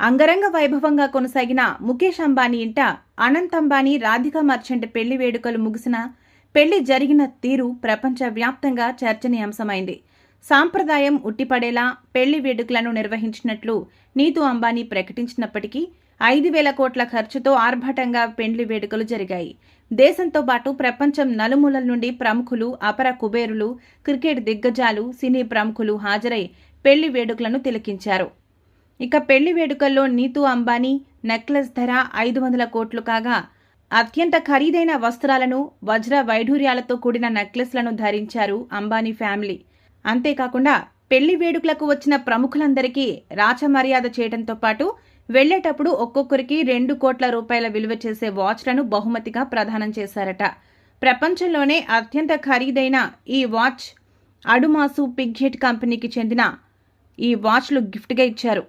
అంగరంగ వైభవంగా కొనసాగిన ముఖేష్ అంబానీ ఇంట అనంత్ అంబానీ రాధికా మర్చెంట్ పెళ్లి వేడుకలు ముగిసిన పెళ్లి జరిగిన తీరు ప్రపంచవ్యాప్తంగా చర్చనీయాంశమైంది. సాంప్రదాయం ఉట్టిపడేలా పెళ్లి వేడుకలను నిర్వహించినట్లు నీతూ అంబానీ ప్రకటించినప్పటికీ 5,000 కోట్ల ఖర్చుతో ఆర్భాటంగా పెళ్లి వేడుకలు జరిగాయి. దేశంతో పాటు ప్రపంచం నలుమూలల నుండి ప్రముఖులు, అపర కుబేరులు, క్రికెట్ దిగ్గజాలు, సినీ ప్రముఖులు హాజరై పెళ్లి వేడుకలను తిలకించారు. ఇక పెళ్లి వేడుకల్లో నీతూ అంబానీ నెక్లెస్ ధర 500 కోట్లు కాగా అత్యంత ఖరీదైన వస్త్రాలను, వజ్ర వైఢూర్యాలతో కూడిన నెక్లెస్లను ధరించారు అంబానీ ఫ్యామిలీ. అంతేకాకుండా పెళ్లి వేడుకలకు వచ్చిన ప్రముఖులందరికీ రాచమర్యాద చేయడంతో పాటు వెళ్లేటప్పుడు ఒక్కొక్కరికి 2 కోట్ల రూపాయల విలువ చేసే వాచ్లను బహుమతిగా ప్రదానం చేశారట. ప్రపంచంలోనే అత్యంత ఖరీదైన ఈ వాచ్ అడుమాసు పిగ్గెట్ కంపెనీకి చెందిన ఈ వాచ్లు గిఫ్ట్గా ఇచ్చారు.